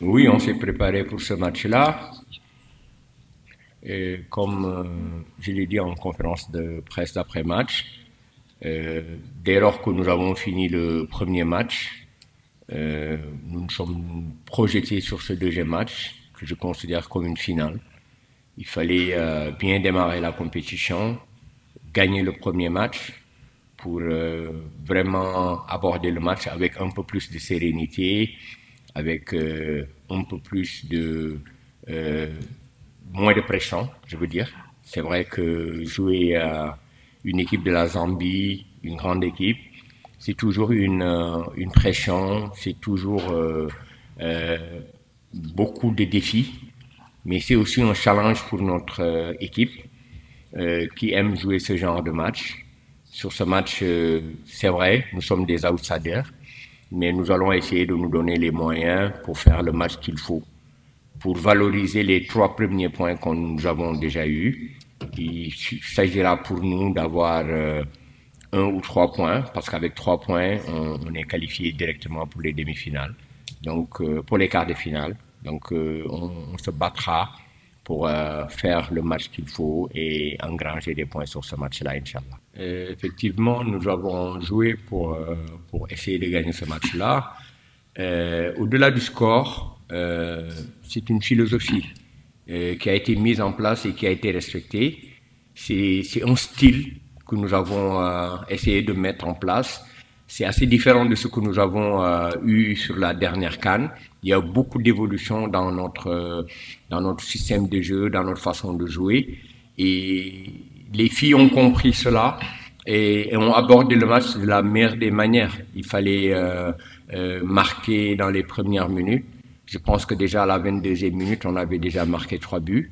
Oui, on s'est préparé pour ce match-là. Et comme je l'ai dit en conférence de presse d'après-match, dès lors que nous avons fini le premier match, nous nous sommes projetés sur ce deuxième match, que je considère comme une finale. Il fallait bien démarrer la compétition, gagner le premier match pour vraiment aborder le match avec un peu plus de sérénité, avec un peu plus de euh, moins de pression, je veux dire. C'est vrai que jouer à une équipe de la Zambie, une grande équipe, c'est toujours une pression, c'est toujours euh, beaucoup de défis, mais c'est aussi un challenge pour notre équipe qui aime jouer ce genre de match. Sur ce match, c'est vrai, nous sommes des outsiders, mais nous allons essayer de nous donner les moyens pour faire le match qu'il faut, pour valoriser les trois premiers points que nous avons déjà eus. Il s'agira pour nous d'avoir un ou trois points, parce qu'avec trois points, on est qualifié directement pour les demi-finales, donc pour les quarts de finale. Donc on se battra pour faire le match qu'il faut et engranger des points sur ce match-là, Inch'Allah. Effectivement, nous avons joué pour essayer de gagner ce match-là. Au-delà du score, c'est une philosophie qui a été mise en place et qui a été respectée. C'est un style que nous avons essayé de mettre en place. C'est assez différent de ce que nous avons eu sur la dernière CAN. Il y a beaucoup d'évolutions dans notre système de jeu, dans notre façon de jouer. Et les filles ont compris cela et ont abordé le match de la meilleure des manières. Il fallait marquer dans les premières minutes. Je pense que déjà à la 22e minute, on avait déjà marqué 3 buts.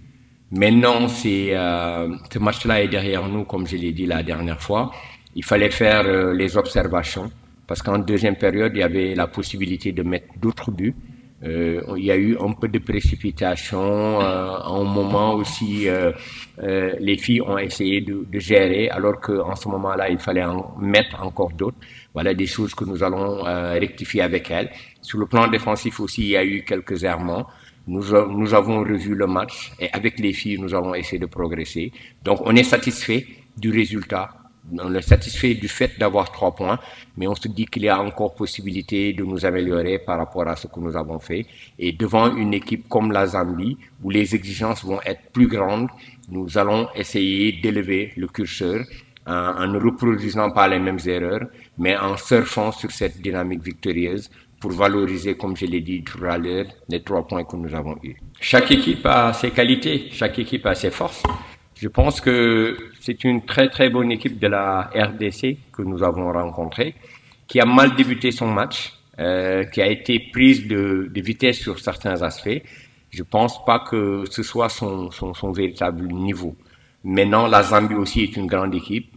Maintenant, ce match-là est derrière nous, comme je l'ai dit la dernière fois. Il fallait faire les observations, parce qu'en deuxième période, il y avait la possibilité de mettre d'autres buts. Il y a eu un peu de précipitation. À un moment aussi, les filles ont essayé de gérer, alors qu'en ce moment-là, il fallait en mettre encore d'autres. Voilà des choses que nous allons rectifier avec elles. Sur le plan défensif aussi, il y a eu quelques errements. Nous avons revu le match et avec les filles, nous avons essayé de progresser. Donc, on est satisfait du résultat. On est satisfait du fait d'avoir 3 points, mais on se dit qu'il y a encore possibilité de nous améliorer par rapport à ce que nous avons fait. Et devant une équipe comme la Zambie, où les exigences vont être plus grandes, nous allons essayer d'élever le curseur en ne reproduisant pas les mêmes erreurs, mais en surfant sur cette dynamique victorieuse pour valoriser, comme je l'ai dit tout à l'heure, les 3 points que nous avons eus. Chaque équipe a ses qualités, chaque équipe a ses forces. Je pense que c'est une très très bonne équipe de la RDC que nous avons rencontrée, qui a mal débuté son match, qui a été prise de vitesse sur certains aspects. Je pense pas que ce soit son véritable niveau. Maintenant, la Zambie aussi est une grande équipe.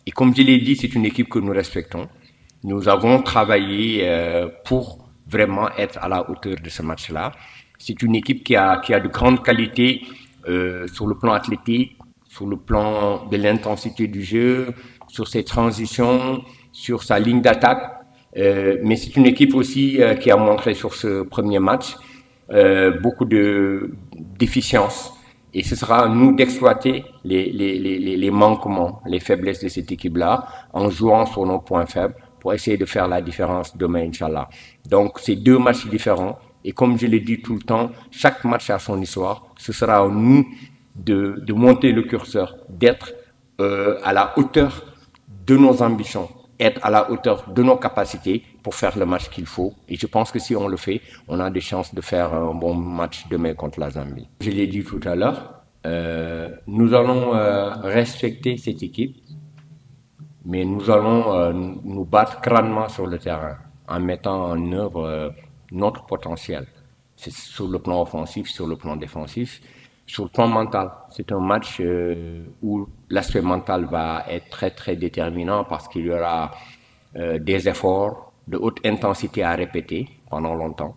Et comme je l'ai dit, c'est une équipe que nous respectons. Nous avons travaillé pour vraiment être à la hauteur de ce match-là. C'est une équipe qui a de grandes qualités sur le plan athlétique, sur le plan de l'intensité du jeu, sur ses transitions, sur sa ligne d'attaque. Mais c'est une équipe aussi qui a montré sur ce premier match beaucoup de déficiences. Et ce sera à nous d'exploiter les manquements, les faiblesses de cette équipe-là en jouant sur nos points faibles pour essayer de faire la différence demain, Inch'Allah. Donc, c'est deux matchs différents. Et comme je l'ai dit tout le temps, chaque match a son histoire. Ce sera à nous de monter le curseur, d'être à la hauteur de nos ambitions, être à la hauteur de nos capacités pour faire le match qu'il faut. Et je pense que si on le fait, on a des chances de faire un bon match demain contre la Zambie. Je l'ai dit tout à l'heure, nous allons respecter cette équipe, mais nous allons nous battre crânement sur le terrain en mettant en œuvre notre potentiel. C'est sur le plan offensif, sur le plan défensif. Sur le plan mental, c'est un match où l'aspect mental va être très très déterminant parce qu'il y aura des efforts de haute intensité à répéter pendant longtemps.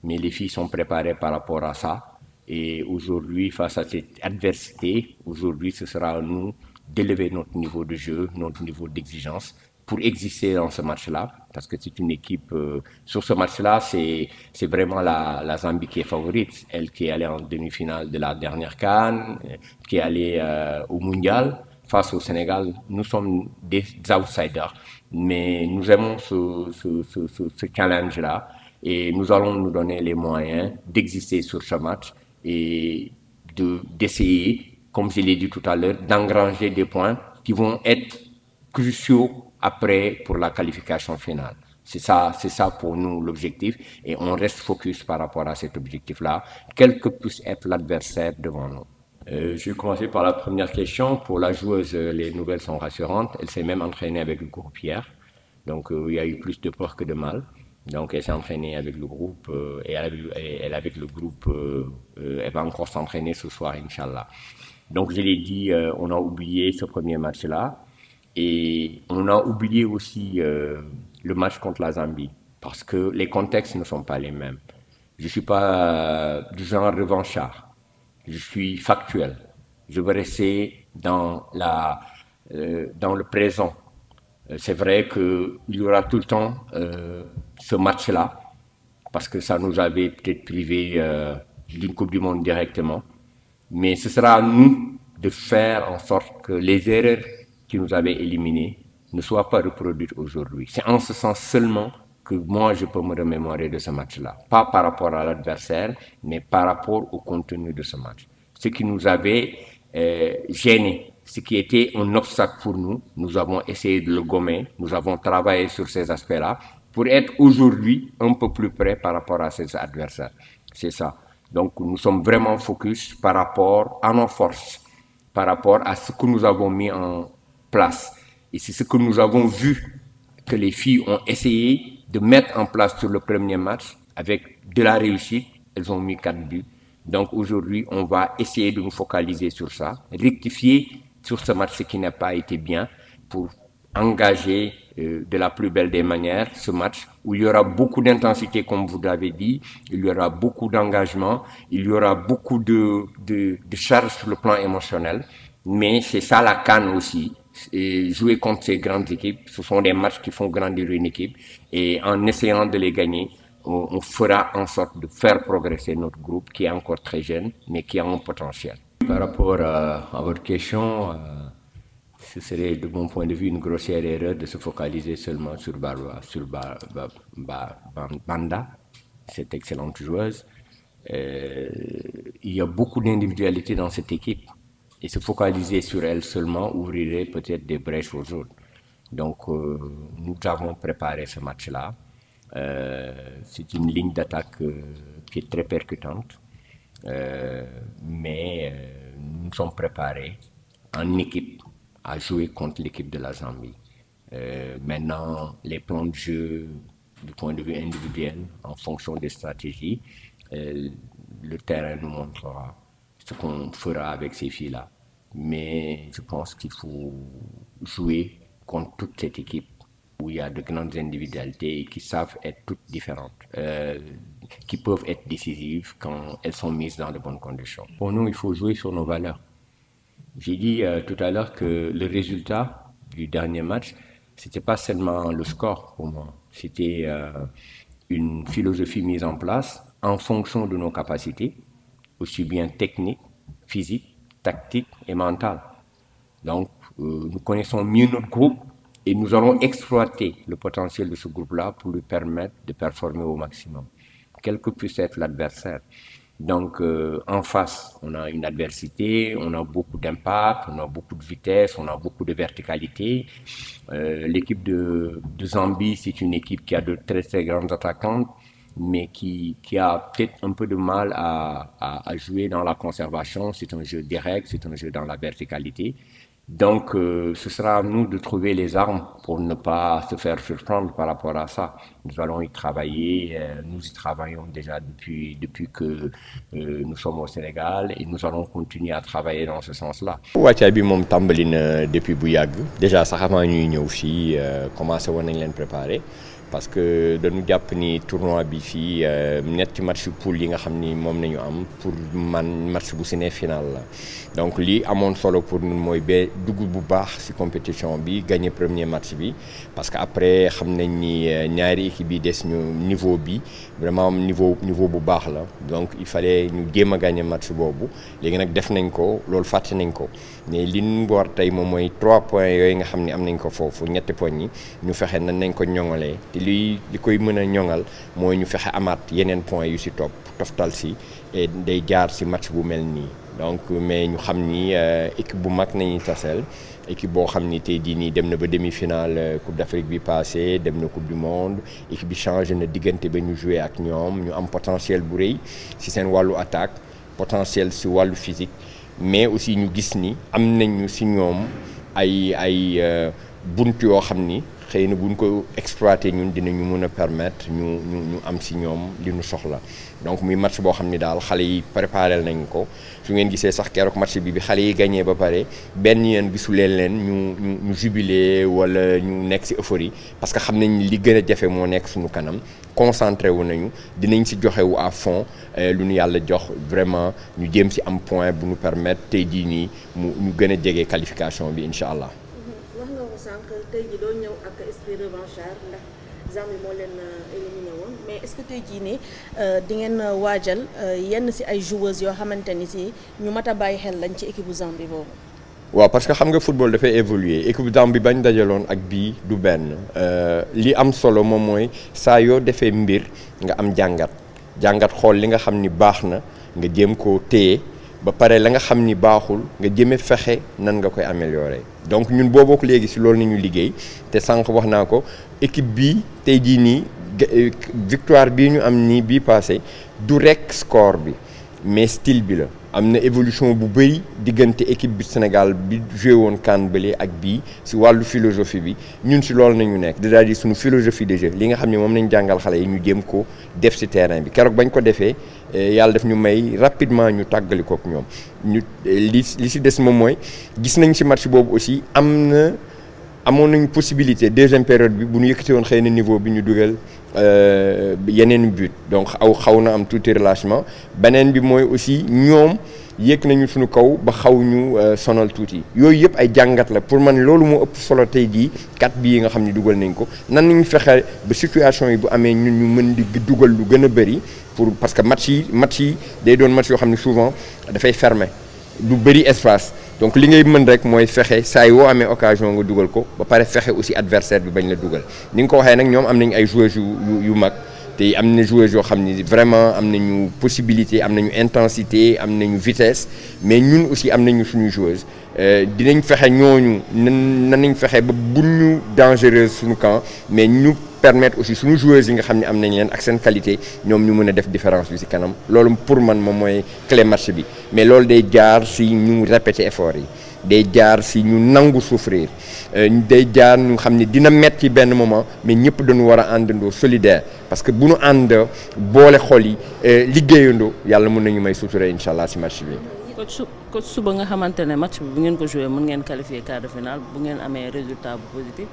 Mais les filles sont préparées par rapport à ça. Et aujourd'hui, face à cette adversité, aujourd'hui, ce sera à nous d'élever notre niveau de jeu, notre niveau d'exigence pour exister dans ce match-là, parce que c'est une équipe, sur ce match-là, c'est vraiment la Zambie qui est favorite, elle qui est allée en demi-finale de la dernière CAN, qui est allée au Mondial. Face au Sénégal, nous sommes des outsiders, mais nous aimons ce challenge-là et nous allons nous donner les moyens d'exister sur ce match et d'essayer, comme je l'ai dit tout à l'heure, d'engranger des points qui vont être cruciaux après pour la qualification finale. C'est ça pour nous l'objectif et on reste focus par rapport à cet objectif-là, quel que puisse être l'adversaire devant nous. Je vais commencer par la première question. Pour la joueuse, les nouvelles sont rassurantes. Elle s'est même entraînée avec le groupe hier. Donc, il y a eu plus de peur que de mal. Donc, elle s'est entraînée avec le groupe et elle avec le groupe, elle va encore s'entraîner ce soir, Inch'Allah. Donc, je l'ai dit, on a oublié ce premier match-là et on a oublié aussi le match contre la Zambie parce que les contextes ne sont pas les mêmes. Je suis pas du genre revanchard. Je suis factuel. Je veux rester dans le présent. C'est vrai qu'il y aura tout le temps ce match-là, parce que ça nous avait peut-être privé d'une Coupe du Monde directement. Mais ce sera à nous de faire en sorte que les erreurs qui nous avaient éliminés ne soient pas reproduites aujourd'hui. C'est en ce sens seulement que moi je peux me remémorer de ce match-là. Pas par rapport à l'adversaire, mais par rapport au contenu de ce match. Ce qui nous avait gêné, ce qui était un obstacle pour nous, nous avons essayé de le gommer, nous avons travaillé sur ces aspects-là pour être aujourd'hui un peu plus près par rapport à ces adversaires. C'est ça. Donc nous sommes vraiment focus par rapport à nos forces, par rapport à ce que nous avons mis en place. Et c'est ce que nous avons vu que les filles ont essayé de mettre en place sur le premier match avec de la réussite. Elles ont mis 4 buts. Donc aujourd'hui, on va essayer de nous focaliser sur ça, rectifier sur ce match ce qui n'a pas été bien pour engager de la plus belle des manières ce match où il y aura beaucoup d'intensité comme vous l'avez dit, il y aura beaucoup d'engagement, il y aura beaucoup de charge sur le plan émotionnel, mais c'est ça la CAN aussi. Et jouer contre ces grandes équipes, ce sont des matchs qui font grandir une équipe et en essayant de les gagner, on fera en sorte de faire progresser notre groupe qui est encore très jeune mais qui a un potentiel. Par rapport à votre question, ce serait de mon point de vue une grossière erreur de se focaliser seulement sur Banda, cette excellente joueuse. Il y a beaucoup d'individualité dans cette équipe. Et se focaliser sur elle seulement ouvrirait peut-être des brèches aux autres. Donc, nous avons préparé ce match-là. C'est une ligne d'attaque qui est très percutante. Mais nous sommes préparés en équipe à jouer contre l'équipe de la Zambie. Maintenant, les plans de jeu du point de vue individuel, en fonction des stratégies, le terrain nous montrera ce qu'on fera avec ces filles-là. Mais je pense qu'il faut jouer contre toute cette équipe où il y a de grandes individualités et qui savent être toutes différentes, qui peuvent être décisives quand elles sont mises dans de bonnes conditions. Pour nous, il faut jouer sur nos valeurs. J'ai dit tout à l'heure que le résultat du dernier match, c'était pas seulement le score pour moi, c'était une philosophie mise en place en fonction de nos capacités, aussi bien techniques, physiques, tactique et mentale. Donc, nous connaissons mieux notre groupe et nous allons exploiter le potentiel de ce groupe-là pour lui permettre de performer au maximum, quel que puisse être l'adversaire. Donc, en face, on a une adversité, on a beaucoup d'impact, on a beaucoup de vitesse, on a beaucoup de verticalité. L'équipe de Zambie, c'est une équipe qui a de très très grandes attaquantes, mais qui a peut-être un peu de mal à jouer dans la conservation. C'est un jeu direct, c'est un jeu dans la verticalité. Donc, ce sera à nous de trouver les armes pour ne pas se faire surprendre par rapport à ça. Nous allons y travailler, nous y travaillons déjà depuis que nous sommes au Sénégal et nous allons continuer à travailler dans ce sens-là. wàccaay bi moom tàmbali na depuis bu yàgg déjà sax avant ñuy ñëw fii commencé woon nañ leen préparer parce que dañu jàpp ni tournoi bi fii ñetti match poule yi nga xam ni moom nañu am pour man match bu si ne final la donc lii amoon solo pour ñun mooy ba dugg bu baax si compétition bi gagner premier match bi parce que après xam nañ ni ñaari équipe yi des ñu niveau bi vraiment niveau bu baax la donc il fallait ñu jéem a gagner match boobu léegi nag def nañ ko loolu fàtte nañ ko mais li ñu war tey moom mooy 3 points yooyu nga xam ni am nañ ko foofu ñetti poñ yi ñu fexe nan nañ ko ñoŋalee te li koy mën a ñoŋal mooy ñu fexe amaat yeneen points yu si topp toftal si et day jaar si match bu mel nii donc mais ñu xam ni équipe bu mag nañuy taseel équipe boo xam ni tey jii nii dem na ba demi-finale Coupe d'Afrique bi passé dem na Coupe du Monde équipe bi changé na diggante ba ñu joué ak ñoom ñu am potentiel bu rëy si seen wàllu attaque potentiel si wàllu physique mais aussi ñu gis ni am nañu si ñoom ay bunt yoo xam ni xëy na buñ ko exploité ñun dinañu mën a permettre ñu am si ñoom li ñu soxla donc muy match boo xam ni daal xale yi préparé nañ ko su ngeen gisee sax keroog match bi xale yi gagné ba pare benn yéen gisuleen leen ñu jubilé wala ñu nekk si euphorie parce que xam nañ li gën a jafe moo nekk suñu kanam concentré wu nañu dinañ si joxe wu à fond lu ñu yàlla jox vraiment ñu jéem si am point bu ñu permettre tey jii nii ñu gën a jege qualification bi incha allah. wax nga ko sànq tey jii doo ñëw ak esprit revanchard ndax Zambie moo leen éliminé woon mais est-ce que tey jii nii di ngeen waajal yenn si ay joueuses yoo xamante ni si ñu mat a bàyyi xel lañ ci équipe bu Zambie boobu. waaw parce que xam nga football dafay évoluer équipe Zambie bañ dajaloon ak bii du benn li am solo moom mooy saa yoo defee mbir nga am jàngat xool li nga xam ni baax na nga jéem koo téye ba pare la nga xam ni baaxul nga jëme fexe nan nga koy améliorer donc ñun booboo ko léegi si loolu ni ñu liggéey te sànq wax naa ko équipe bii tey jii nii victoire bii ñu am nii bii passé du rek score bi mais style bi la am na évolution bu bëri diggante équipe bi Sénégal bi joué woon CAN bële ak bii si wàllu philosophie bi ñun si loolu nañu nekk c'est-à-dire suñu philosophie de jeu li nga xam ne moom nañ jàngal xale yi ñu jéem ko def si terrain bi keroog bañ ko defee yàlla daf ñu may rapidement ñu tàggali kook ñoom ñu li si des moom mooy gis nañ si match boobu aussi amoon nañu possibilité deuxième période bi bu ñu yëkkati woon xëy na niveau bi ñu dugal yeneen but donc xaw na am tuuti relâchement beneen bi mooy aussi ñoom yéeg nañu suñu kaw ba xaw ñu sonal tuuti yooyu yëpp ay jàngat la pour man loolu moo ëpp solo tey jii 4 bi yi nga xam ne dugal nañ ko nan nañu fexe ba situation yi bu amee ñun ñu mën di dugal lu gën a bëri parce que match yi day doon match yoo xam ne souvent dafay fermer du bëri espace donc li ngay mën rek mooy fexe saa yoo amee occasion nga dugal ko ba pare fexe aussi adversaire bi bañ la dugal ni nga ko waxee nag ñoom am nañu ay joueurs yu mag te am na joueurs yoo xam ni vraiment am nañu possibilité am nañu intensité am nañu vitesse mais ñun aussi am nañu suñu joueuses dinañ fexe ñooñu nan nañ fexe ba buñ ñu dangereuse suñu camp mais ñu permettre aussi suñu joueuses yi nga xam ne am nañ leen ak seen qualité ñoom ñu mën a def différence bi ci kanam loolu pour man moom mooy clé match bi mais loolu day jaar ci ñu répéter effort yi day jaar ci ñu nangu souffrir day jaar ñu xam ne dina metti benn moment mais ñëpp dañu war a àndandoo solidaire parce que bu ñu ànd boole xol yi liggéeyandoo yàlla mën nañu may sutura incha allah ci match bi. coach suba nga xamante ne match bi bu ngeen ko joué mën ngeen qualifier quart de finale bu ngeen amee résultat bu positif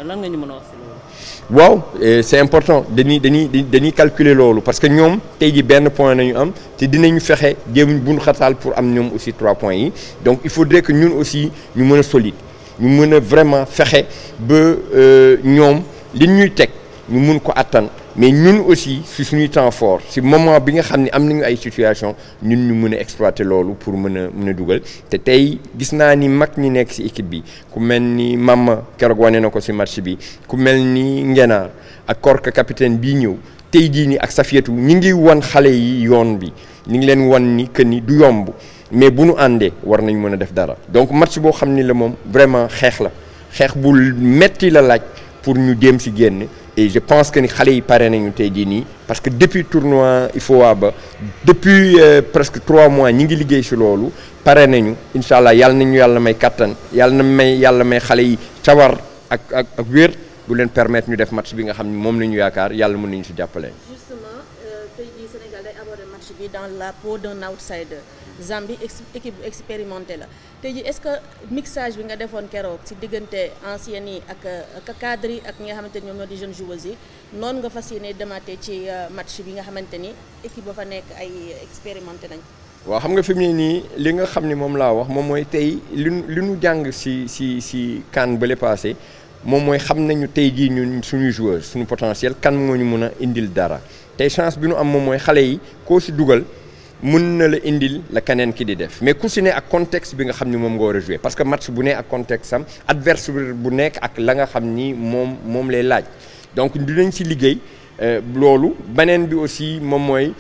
lan nga ñu mën a wax ci loolu. waaw c'est important dañuy calculer loolu parce que ñoom tey ji benn point nañu am te dinañu fexe jéem bu ñu xataal pour am ñoom aussi 3 points yi donc il faudrait que ñun aussi ñu mën a solide ñu mën a vraiment fexe ba ñoom li ñuy teg ñu mun ko attan mais ñun aussi si suñuy temps fort si moment bi nga xam ne am nañu ay situation ñun ñu mën a exploiter loolu pour mën a dugal te tey gis naa ni mag ñi nekk si équipe bi ku mel ni Mama keroog wane na ko si match bi ku mel ni Ngenaar ak Korka capitaine bii ñëw tey jii ni ak Safiatou ñi ngi wan xale yi yoon bi ñi ngi leen wan ni que ni du yomb mais bu nu àndee war nañ mën a def dara donc match boo xam ni la moom vraiment xeex bu metti la laaj pour ñu jéem si génn et je pense que ni xale yi pare nañu tey jii nii parce que depuis tournoi IFOA ba depuis presque 3 mois ñi ngi liggéey si loolu pare nañu incha allah yàlla nañu yàlla may kattan yàlla may xale yi cawar ak wér bu leen permettre ñu def match bi nga xam ne moom la ñu yaakaar yàlla mën nañu si jàppale. Justement tey jii Sénégal day aborder match bi dans la peau d'un outsider Zambie équipe bu expérimenté la tey ji est-ce que mixage bi nga defoon keroog ci diggante anciens yi ak cadres yi ak ñi nga xamante ni ñoom ñoo di jeunes joueurs yi noonu nga fas yéene demaatee ci match bi nga xamante ni équipe ba fa nekk ay expérimenté nañ. waaw xam nga fi mu ne nii li nga xam ni moom laa wax moom mooy tey li ñu jàng si CAN bële passé moom mooy xam nañu tey jii ñun suñu joueur suñu potentiel kan moo ñu mun a indil dara tey chance bi ñu am moom mooy xale yi koo si dugal mun na la indil la keneen ki di def mais ku si ne ak contexte bi nga xam ni moom nga war a jouer parce que match bu ne ak contexte am adversaire bu nekk ak la nga xam ni moom lay laaj donc dinañ si liggéey loolu beneen bi aussi moom mooy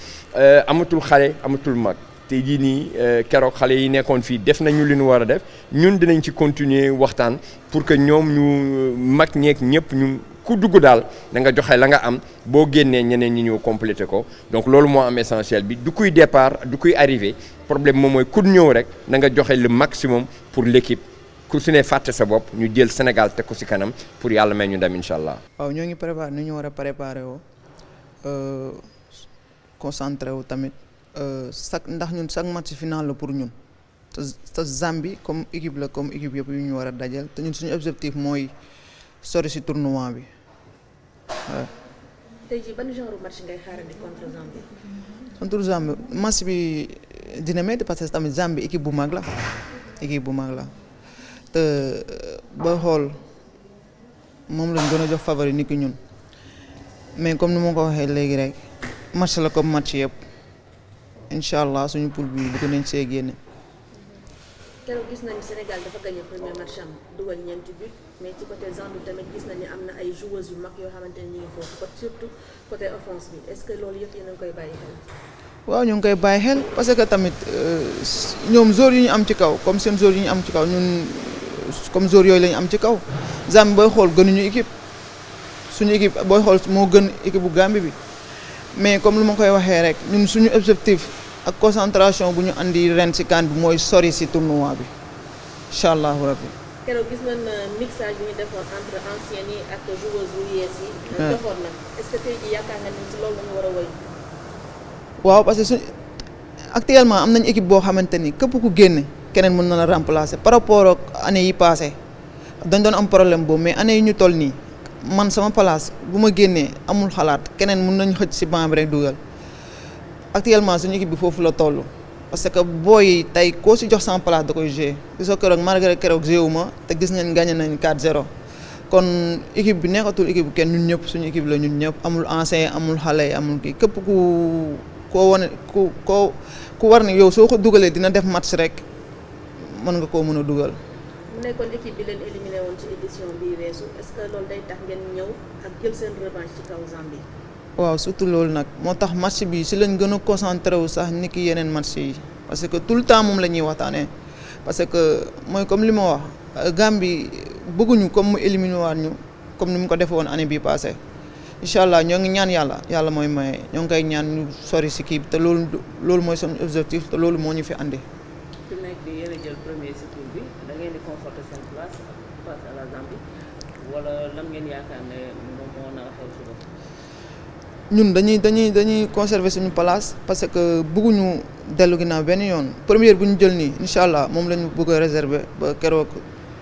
amatul xale amatul mag. tey jii nii keroog xale yi nekkoon fii def nañu li ñu war a def ñun dinañ ci continuer waxtaan pour que ñoom ñu mag ñeek ñëpp ñu ku dugg daal da nga joxe la nga am boo génnee ñeneen ñi ñëw complété ko donc loolu moo am essentiel bi du kuy départ du kuy arrivé problème moom mooy ku ñëw rek da nga joxe le maximum pour l'équipe ku su ne fàtte sa bopp ñu jël Sénégal teg ko ci kanam pour yàlla may ñu dem incha allah. waaw ñoo ngi préparé nu ñu war a préparé woo concentré wu tamit. ndax ñun chaque match final la pour ñun te Zambie comme équipe la comme équipe yëpp yu ñu war a dajal te ñun suñu objectif mooy sori ci tournoi bi waaw. tey jii ban genre match ngay xaarandi contre Zambie. contre Zambie match bi dina métti parce que tamit Zambie équipe bu mag la te booy xool moom lañ gën a jox favori ni ki ñun mais comme ni ma ko waxee léegi rek match la comme match yëpp. incha allah suñu poule bi bëgg nañ see génne. keroog gis nañu Sénégal dafa gagné premier match am dugal ñeenti but mais ci côté Zambie tamit gis nañu am na ay joueuses yu mag yoo xamante ne ñu ngi foofu surtout côté offense bi est-ce que loolu yëpp yéen a ngi koy bàyyi xel. waaw ñu ngi koy bàyyi xel parce que tamit ñoom joueurs yu ñu am ci kaw comme seen joueurs yu ñu am ci kaw ñun comme joueurs yooyu la ñu am ci kaw Zambie booy xool gënuñu équipe suñu équipe booy xool moo gën équipe bu Gambie bi. mais comme lu ma koy waxee rek ñun suñu objectif ak concentration bu ñu andi ren ci CAN bi mooy sori ci tournoi bi incha allahu rabbi. keroog gis nañ mixage bi ñu defoon entre anciens yi ak joueurs yu yees yi. defoon na est-ce que tey jii yaakaar nga ni ci loolu la ñu war a woy. waaw parce que actuellement am nañ équipe boo xamante ni képp ku génne keneen mën na la remplacer par rapport ak année yi passé dañ doon am problème boobu mais année yi ñu toll nii. man sama place bu ma génnee amul xalaat keneen mën nañu xëcc ci banc bi rek dugal actuellement suñu équipe bi foofu la toll parce que booy tey koo ci jox sama place da koy jouer gisoo keroog malgré keroog joué wu ma te gis nañ gagné nañ 4-0 kon équipe bi nekkatul équipe bu kenn ñun ñëpp suñu équipe la ñun ñëpp amul ancien amul xale amul kii képp ku war ni yow soo ko dugalee dina def match rek mën nga koo mën a dugal. mu nekkoon équipe bi leen éliminé woon ci édition bii weesu est-ce que loolu day tax ngeen ñëw ak jël seen revanche ci kaw Zambie. waaw surtout loolu nag moo tax match bi si lañ gën a concentré wu sax ni ki yeneen match yi parce que tout le temps moom la ñuy waxtaanee parce que mooy comme li ma wax Gambie bëgguñu comme mu éliminé waat ñu comme ni mu ko defee woon année bii passé incha allah ñoo ngi ñaan yàlla mooy maye ñoo ngi koy ñaan ñu sori si kii bi te loolu mooy son objectif te loolu moo ñu fi andi. fi mu nekk nii yéen a jël premier si tour bi da ngeen di conforter seen place face à la Zambie wala lan ngeen yaakaar ne moom moo nar a xew suba. ñun dañuy conserver suñu place parce que bëgguñu dellu ginnaaw benn yoon première bu ñu jël nii incha allah moom la ñu bëgg a réserver ba keroog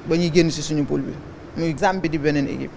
ba ñuy génn si suñu poule bi muy Zambie di beneen équipe.